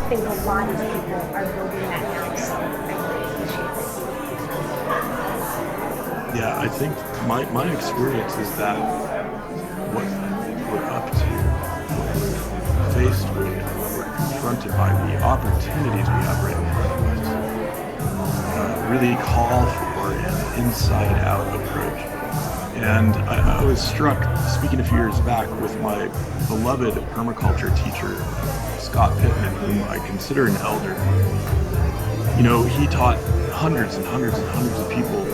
think a lot of people are building that now, so I really appreciate it. Yeah, I think my experience is that what we're up to, what we're faced with, what we're confronted by, the opportunities we have right in front of us, really call for an inside-out approach. And I was struck, speaking a few years back, with my beloved permaculture teacher, Scott Pittman, whom I consider an elder. You know, he taught hundreds and hundreds and hundreds of people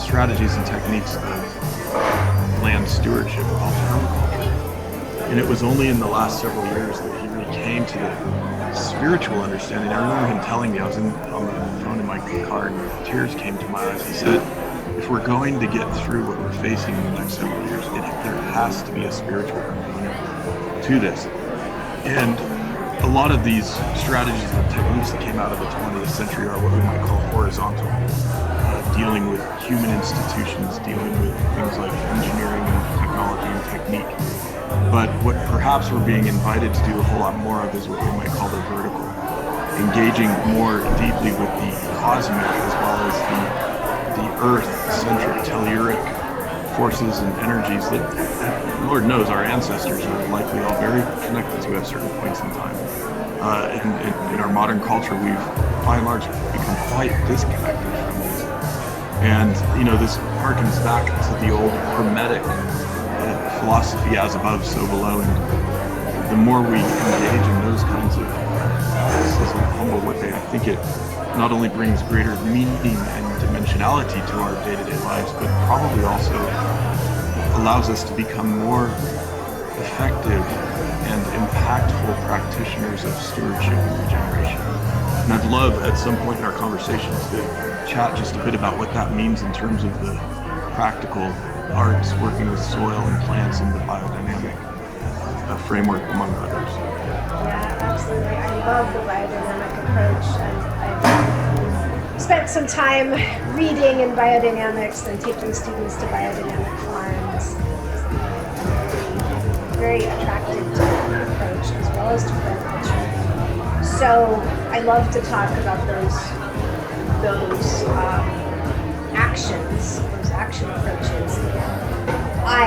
strategies and techniques of land stewardship called permaculture. And it was only in the last several years that he really came to the spiritual understanding. I remember him telling me, I was on the phone in my car and tears came to my eyes. He said, if we're going to get through what we're facing in the next several years, there has to be a spiritual component to this. And a lot of these strategies and techniques that came out of the 20th century are what we might call horizontal, dealing with human institutions, dealing with things like engineering and technology and technique. But what perhaps we're being invited to do a whole lot more of is what we might call the vertical, engaging more deeply with the cosmic as well as the earth-centric, telluric forces and energies that, Lord knows, our ancestors are likely all very connected to at certain points in time. In our modern culture, we've, by and large, become quite disconnected from these. And, you know, this harkens back to the old Hermetic philosophy, as above, so below. And the more we engage in those kinds of practices and humble what they, I think it not only brings greater meaning and dimensionality to our day-to-day lives, but probably also allows us to become more effective and impactful practitioners of stewardship and regeneration. And I'd love at some point in our conversation to chat just a bit about what that means in terms of the practical arts, working with soil and plants and the biodynamic framework, among others. Yeah, absolutely. I love the biodynamic approach, and I've spent some time reading in biodynamics and taking students to biodynamic farms. Very attracted to the approach as well as to permaculture. So I love to talk about those actions, those action approaches. I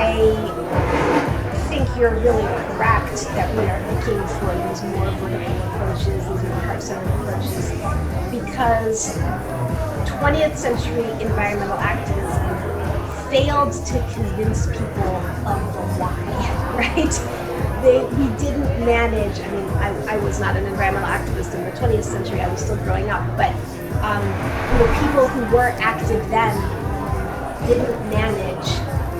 think you're really correct that we are looking for these more vertical approaches, these more heart-centered approaches, because 20th century environmental activism failed to convince people of the why, right? We didn't manage, I mean, I was not an environmental activist in the 20th century, I was still growing up, but people who were active then didn't manage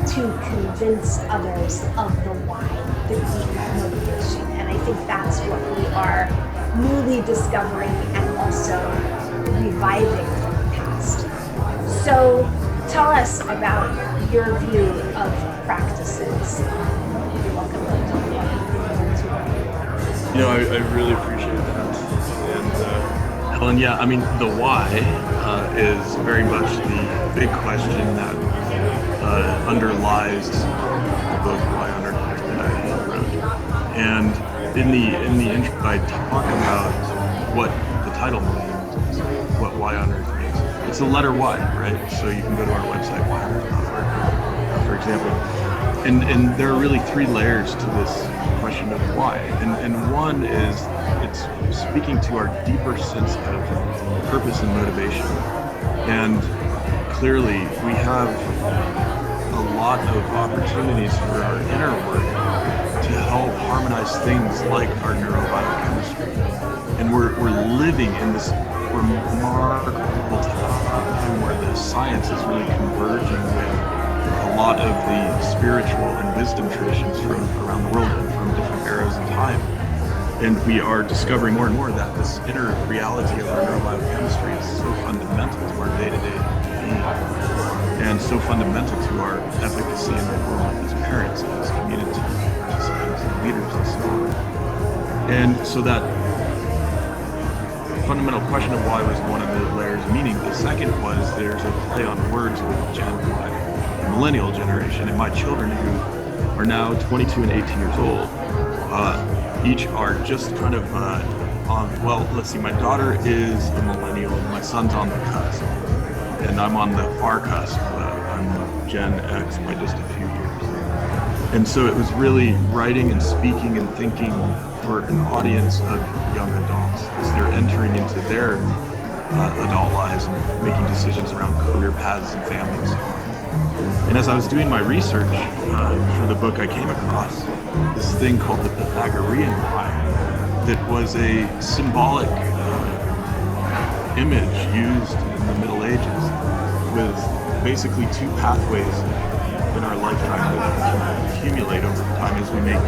to convince others of the why, the deep motivation. And I think that's what we are newly discovering and also reviving from the past. So tell us about your view of practices. You're welcome to talk about it. You know, I really appreciate that. And Helen, yeah, I mean, the why is very much the big question that underlies the book Why on Earth that I wrote. And in the intro, I talk about what the title means, what Why on Earth means. It's the letter Y, right? So you can go to our website, whyonearth.org, for example. And there are really three layers to this question of why. And one is it's speaking to our deeper sense of purpose and motivation. And clearly we have a lot of opportunities for our inner work to help harmonize things like our neurobiochemistry. And we're living in this remarkable time where the science is really converging with a lot of the spiritual and wisdom traditions from around the world and from different eras of time. And we are discovering more and more that this inner reality of our neurobiochemistry is so fundamental to our day-to-day being, and so fundamental to our efficacy in the world as parents, as community participants and leaders and so on. And so that fundamental question of why was one of the layers of meaning. The second was there's a play on words with Gen Y, the millennial generation, and my children who are now 22 and 18 years old, each are just kind of well, let's see, my daughter is a millennial, and my son's on the cusp, and I'm on the far cusp. I'm Gen X by just a few years. And so it was really writing and speaking and thinking for an audience of young adults as they're entering into their adult lives and making decisions around career paths and family and so on. And as I was doing my research for the book, I came across this thing called the Pythagorean line that was a symbolic image used in the Middle Ages with basically two pathways in our lifetime that accumulate over time as we make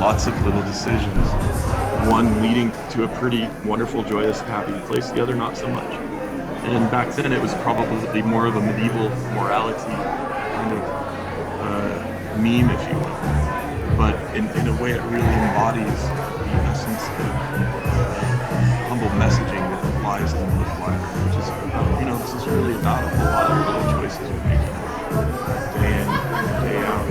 lots of little decisions. One leading to a pretty wonderful, joyous, happy place, the other not so much. And back then it was probably more of a medieval morality kind of meme, if you will. But in a way it really embodies the essence of humble messaging that applies to the life, which is, this is really about a whole lot of little choices we make day in, day out.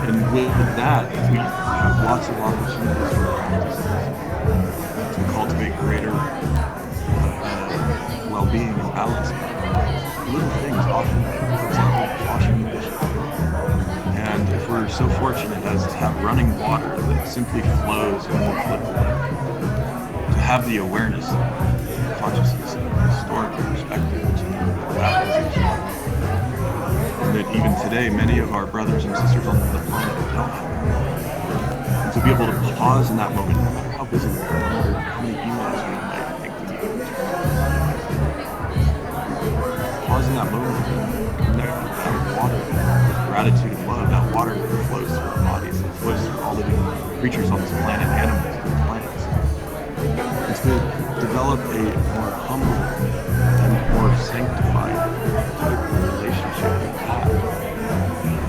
And with that, we have lots of opportunities for practices to cultivate greater well-being and balance. Little things often, for example, washing the dishes. And if we're so fortunate as to have running water that simply flows when we flip it, to have the awareness, consciousness, and historical perspective to that is and that even today, many of our brothers and sisters on the planet don't have it. And to be able to pause in that moment, no matter how busy we are, no matter how many emails we might think we need to return, pause in that moment and connect with that water, with gratitude and love, that water that flows through our bodies, that flows through all living creatures on this planet, animals and plants. And to develop a more humble and more sanctified relationship with God.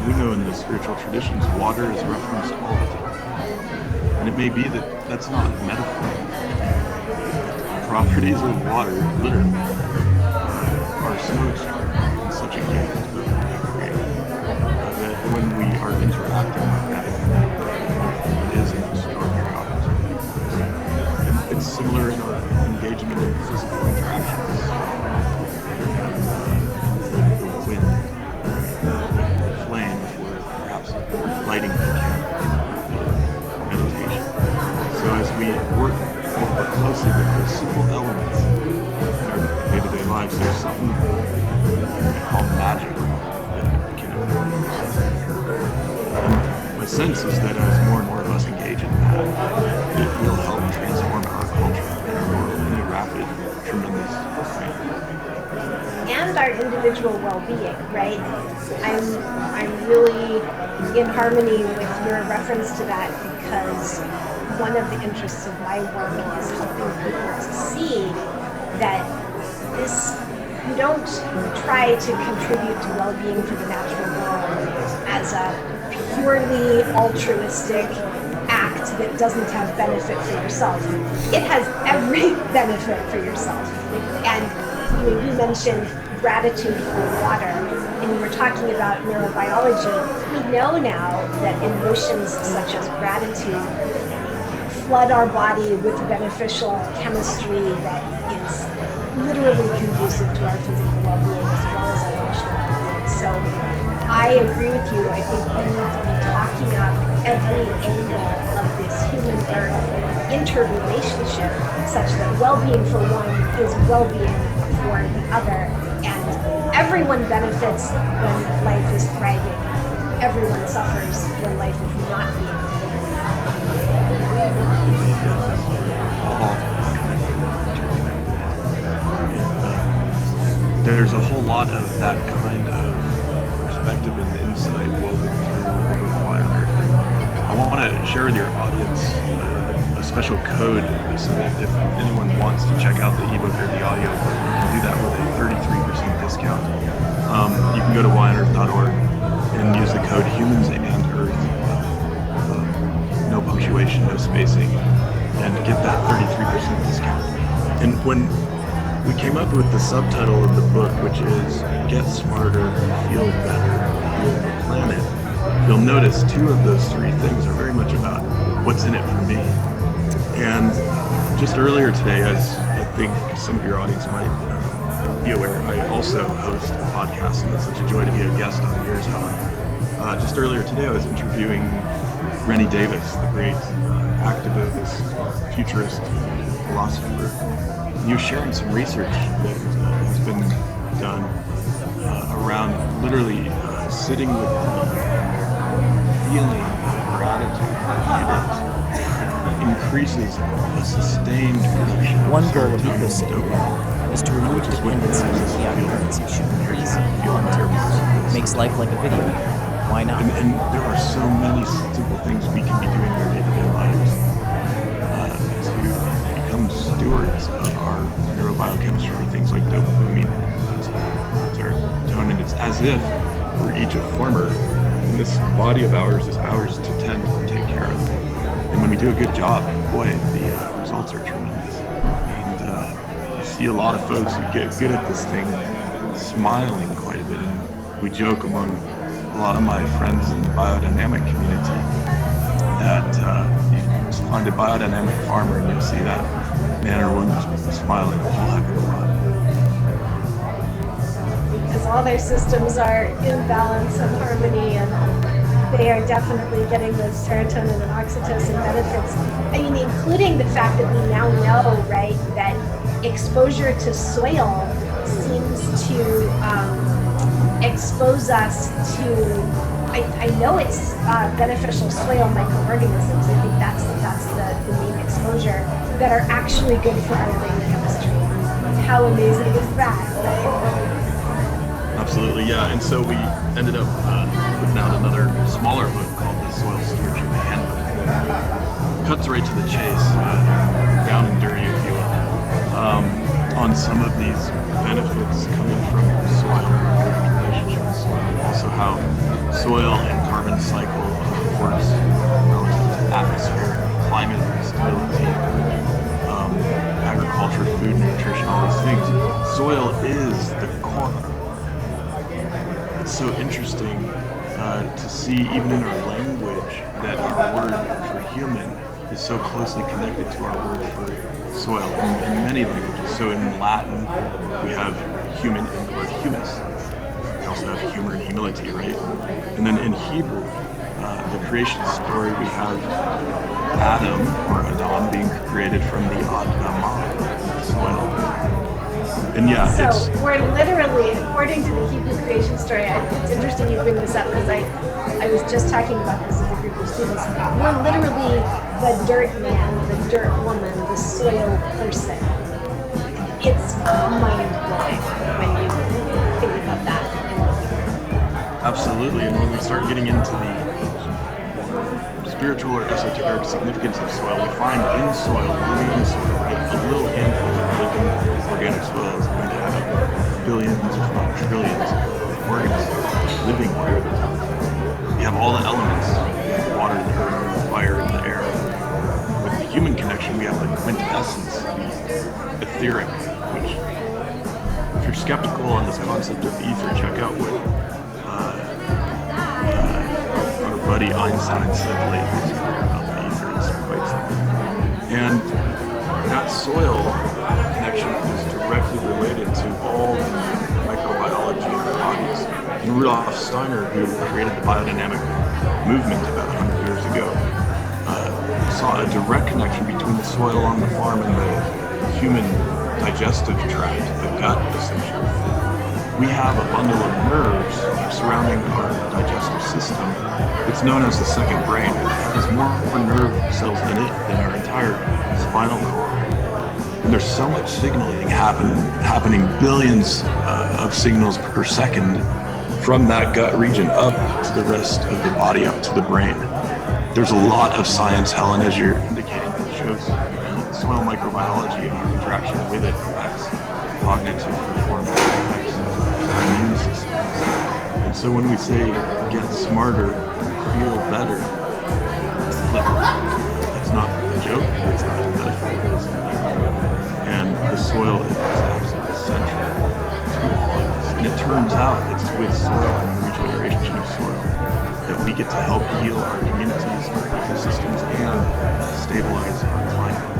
We know in the spiritual traditions, water is referenced all the time. And it may be that that's not a metaphor. Properties of water, literally, are so extreme and such a gift that when we are interacting with that, it is an extraordinary opportunity. And it's similar in our engagement in physical interactions. The wind, the flame, or perhaps lighting the candle, meditation. So as we work more closely with those simple elements in our day-to-day lives, there's something called magic that can occur. And my sense is that as more and more of us engage in that, it will help transform our culture in a rapid, tremendous way. And our individual well-being, right? I'm really in harmony with your reference to that because one of the interests of my work is helping people to see that you don't try to contribute to well-being for the natural world as a purely altruistic act that doesn't have benefit for yourself. It has every benefit for yourself. And you mentioned gratitude for water, and you were talking about neurobiology. We know now that emotions such as gratitude flood our body with beneficial chemistry that is literally conducive to our physical well-being as well as emotional well-being. So I agree with you. I think we need to be talking up every angle of this human-earth interrelationship such that well-being for one is well-being for the other. And everyone benefits when life is thriving. Everyone suffers when life is not being There's a whole lot of that kind of perspective and insight woven through Wyatt Earp. I want to share with your audience a special code so that if anyone wants to check out the ebook or the audio, you can do that with a 33% discount. You can go to wyattEarp.org and use the code Humans and Earth, no punctuation, no spacing, and get that 33% discount. And when we came up with the subtitle of the book, which is Get Smarter, Feel Better, Heal the Planet, you'll notice two of those three things are very much about what's in it for me. And just earlier today, as I think some of your audience might be aware, I also host a podcast, and it's such a joy to be a guest on yours, Helen. Just earlier today, I was interviewing Rennie Davis, the great activist, futurist, philosopher. And he was sharing some research that has been done around literally sitting with the feeling of gratitude that increases a sustained production. One goal of EcoCity is to remove dependency on fiat currency should increase. Makes life like a video. Why not? And there are so many simple things we can be doing in our day-to-day lives to become stewards of our neurobiochemistry, things like dopamine, serotonin. It's as if we're each a farmer, and this body of ours is ours to tend and take care of. And when we do a good job, boy, the results are tremendous. And you see a lot of folks who get good at this thing smiling quite a bit. And we joke among a lot of my friends in the biodynamic community that you just find a biodynamic farmer and you'll see that man or woman just smiling a whole heck of a lot. Because all their systems are in balance and harmony, and they are definitely getting those serotonin and oxytocin benefits. I mean, including the fact that we now know, right, that exposure to soil seems to expose us to, I know it's beneficial soil microorganisms. I think that's the main exposure, that are actually good for our brain chemistry. How amazing is that, right? Absolutely, yeah. And so we ended up putting out another smaller book called The Soil Stewardship Handbook. Cuts right to the chase, down and dirty, if you will, on some of these benefits coming from soil, relationship with soil, also how soil and carbon cycle works relative to atmosphere, climate stability, agriculture, food, nutrition, all these things. Soil is the core. It's so interesting to see, even in our language, that our word for human is so closely connected to our word for soil in many languages. So in Latin, we have human in the word humus. We also have humor and humility, right? And then in Hebrew, the creation story, we have Adam, or Adam, being created from the Adamah, soil. And yeah, so we're literally, according to the Hebrew creation story, it's interesting you bring this up because I was just talking about this with a group of students. We're literally the dirt man, the dirt woman, the soil person. It's mind-blowing when you think about that. Absolutely, and when we start getting into the spiritual or esoteric significance of soil, we find in soil, living in soil, right, a little handful of living organic soil is going to have billions, if not trillions, of organisms living here. We have all the elements, water, the earth, the fire, and the air. With the human connection, we have the quintessence, the etheric, which, if you're skeptical on this concept of ether, check out what our buddy Einstein said lately about the ether. It's quite something. And that soil connection is directly related to all the microbiology in our bodies. And Rudolf Steiner, who created the biodynamic movement about 100 years ago, saw a direct connection between the soil on the farm and the human digestive tract, the gut, essentially. We have a bundle of nerves surrounding our digestive system. It's known as the second brain. It has more nerve cells in it than our entire spinal cord. And there's so much signaling happening billions of signals per second from that gut region up to the rest of the body, up to the brain. There's a lot of science, Helen, as you're indicating, that shows soil microbiology and our interaction with it affects cognitive performance, affects immune systems. And so when we say get smarter, feel better, it's not a joke, it's not a metaphor, it's and the soil is absolutely central to all of this. And it turns out it's with soil and the regeneration of soil that we get to help heal our communities, our ecosystems, and stabilize our climate.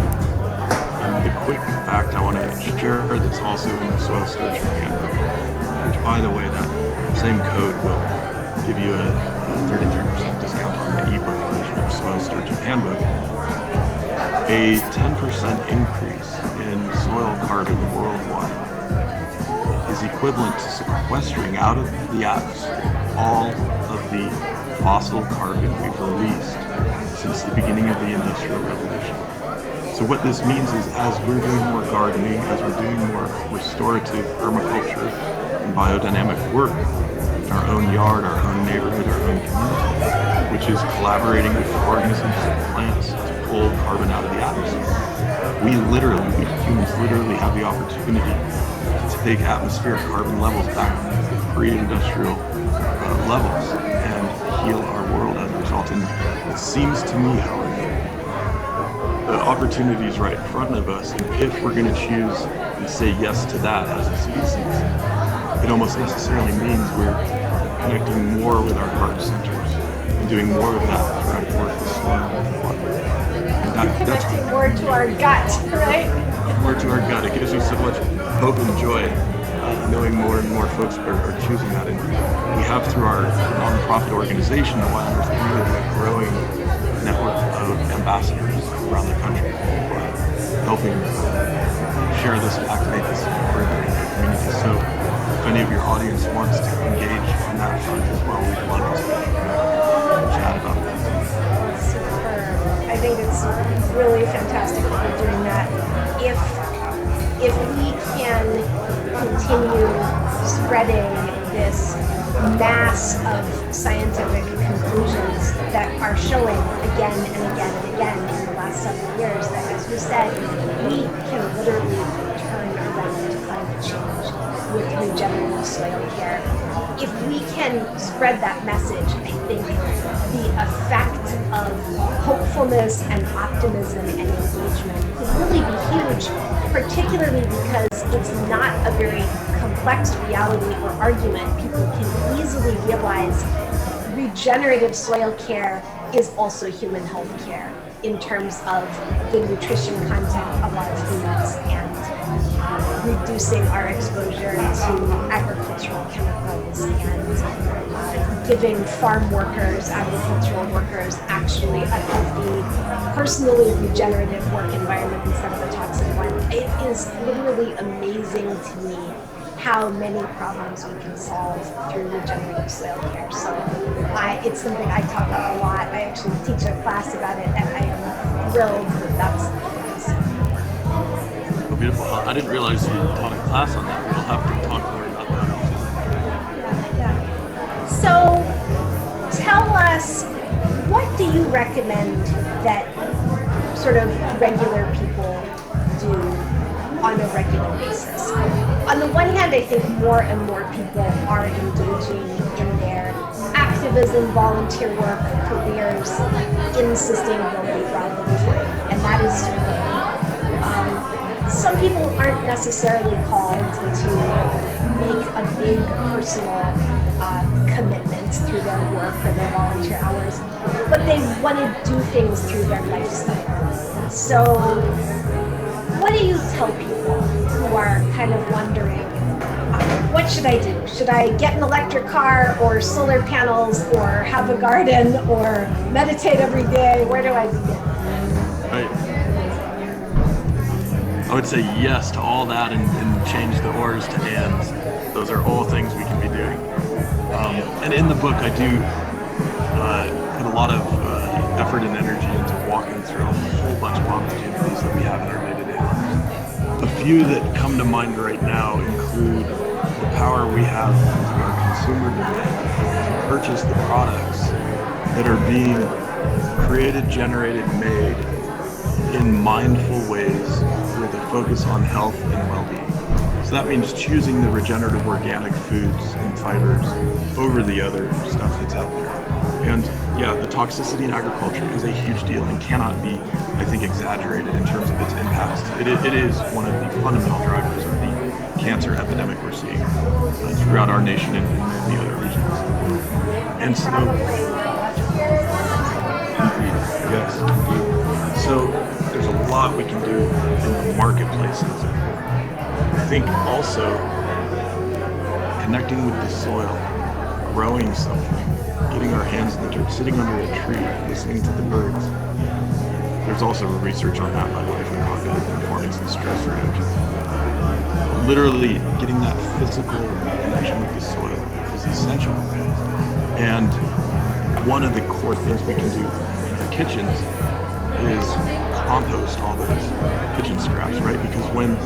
quick fact I want to share that's also in the Soil Stewardship Handbook, which, by the way, that same code will give you a 33% discount on the ebook version of Soil Stewardship Handbook. A 10% increase in soil carbon worldwide is equivalent to sequestering out of the atmosphere all of the fossil carbon we've released since the beginning of the Industrial Revolution. So what this means is, as we're doing more gardening, as we're doing more restorative permaculture and biodynamic work in our own yard, our own neighborhood, our own community, which is collaborating with organisms and plants to pull carbon out of the atmosphere, we humans literally have the opportunity to take atmospheric carbon levels back to pre-industrial levels and heal our world as a result. And it seems to me, however, the opportunity is right in front of us, and if we're going to choose and say yes to that as a species, it almost necessarily means we're connecting more with our heart centers and doing more of that direct work with soil and water. And that's Connecting more to our gut, right? more to our gut. It gives me so much hope and joy knowing more and more folks are choosing that. And we have, through our nonprofit organization, the Wilderness Community, a growing network of ambassadors around the country who are helping share this and activate this further in the community. So if any of your audience wants to engage on that front as well, we'd love to chat about that. Superb. I think it's really fantastic that you're doing that. If we can continue spreading this mass of scientific conclusions that are showing again and again and again in the last several years that, as we said, we can literally turn around climate change with regenerative soil care. If we can spread that message, I think the effect of hopefulness and optimism and engagement could really be huge, particularly because it's not a very complex reality or argument. People can easily realize regenerative soil care is also human health care in terms of the nutrition content of our foods and reducing our exposure to agricultural chemicals and giving farm workers, agricultural workers, actually a healthy, personally regenerative work environment instead of a toxic one. It is literally amazing to me how many problems we can solve through regenerative soil care. So it's something I talk about a lot. I actually teach a class about it, and I am thrilled that that's Oh, beautiful. I didn't realize you taught a class on that. We'll have to talk more about that. Yeah. So tell us, what do you recommend that sort of regular people do on a regular basis? On the one hand, I think more and more people are engaging in their activism, volunteer work, careers in sustainability rather than trade, and that is super. Some people aren't necessarily called to make a big personal commitment through their work or their volunteer hours, but they want to do things through their lifestyle. So what do you tell people who are kind of wondering, what should I do? Should I get an electric car or solar panels or have a garden or meditate every day? Where do I begin? I would say yes to all that and change the ors to ands. Those are all things we can be doing. And in the book, I do put a lot of effort and energy into walking through a whole bunch of opportunities that we have in our day-to-day lives. A few that come to mind right now include the power we have through our consumer demand to purchase the products that are being created, generated, made in mindful ways with a focus on health and well-being. So that means choosing the regenerative organic foods and fibers over the other stuff that's out there. And yeah, the toxicity in agriculture is a huge deal and cannot be, I think, exaggerated in terms of its impact. It is one of the fundamental drivers of the cancer epidemic we're seeing throughout our nation and many other regions. And so, yes. So there's a lot we can do in the marketplaces. I think also connecting with the soil, growing something, getting our hands in the dirt, sitting under a tree, listening to the birds. There's also research on that, by the way, for cognitive performance and stress reduction. Literally getting that physical connection with the soil is essential. And one of the core things we can do in our kitchens is compost all those kitchen scraps, right? Because when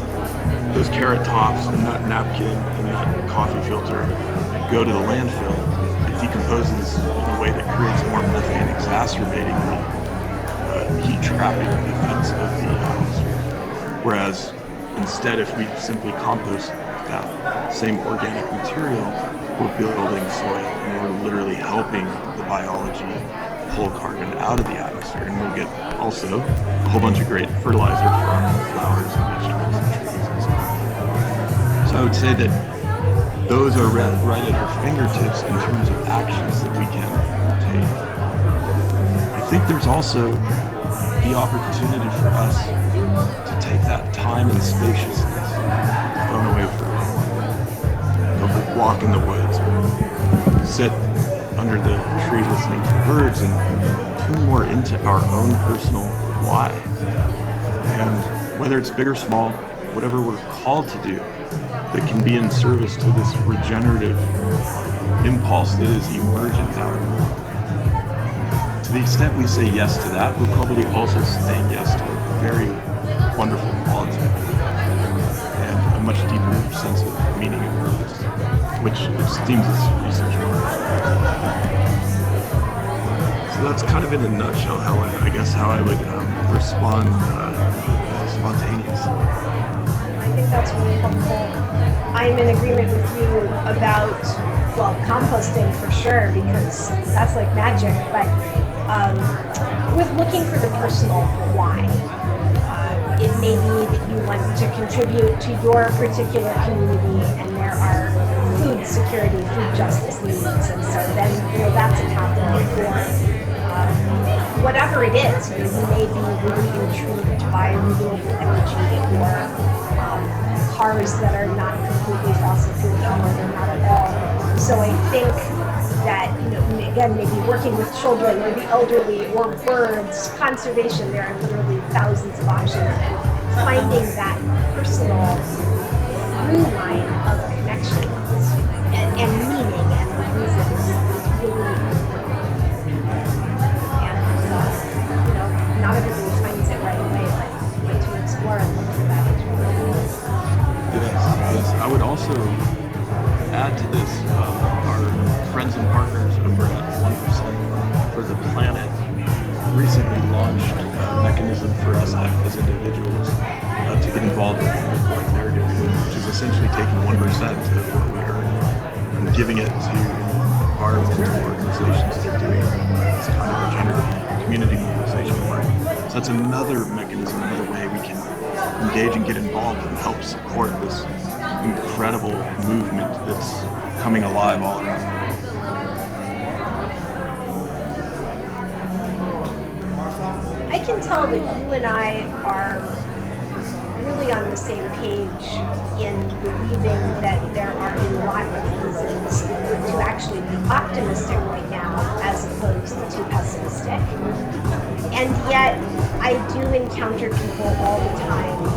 those carrot tops and that napkin and that coffee filter go to the landfill, it decomposes in a way that creates more methane, exacerbating the heat trapping effects of the atmosphere. Whereas instead, if we simply compost that same organic material, we're building soil and we're literally helping the biology pull carbon out of the atmosphere, and we'll get also a whole bunch of great fertilizer for our flowers and vegetables and trees and so on. So I would say that those are right at our fingertips in terms of actions that we can take. I think there's also the opportunity for us to take that time and spaciousness thrown away for a while. Walk in the woods, or sit under the tree listening to birds and tune more into our own personal why. And whether it's big or small, whatever we're called to do that can be in service to this regenerative impulse that is emergent out of us. To the extent we say yes to that, we'll probably also say yes to a very wonderful quality and a much deeper sense of meaning and purpose, which it seems is research. So that's kind of in a nutshell how I would respond spontaneously. I think that's really helpful. I'm in agreement with you about, well, composting for sure, because that's like magic, but with looking for the personal why. It may be that you want to contribute to your particular community and there are food security, food justice needs, and so then that's a pathway for whatever it is. You may be really intrigued by renewable energy or cars that are not completely fossil fuel powered or not at all. So I think that, again, maybe working with children or the elderly or birds, conservation, there are literally thousands of options. And finding that personal through line of connections and meaning and reasons is really and not everybody finds it right away, but to explore and look for that is really Yes. I would also add to this our friends and partners over at 1% for the Planet recently launched a mechanism for us as individuals to get involved with what they're doing, which is essentially taking 1% of what we earn and giving it to environmental organizations that are doing this kind of regenerative community mobilization work. So that's another mechanism, another way we can engage and get involved and help support this incredible movement that's coming alive all around the world. I can tell that you and I are really on the same page in believing that there are a lot of reasons to actually be optimistic right now as opposed to pessimistic. And yet I do encounter people all the time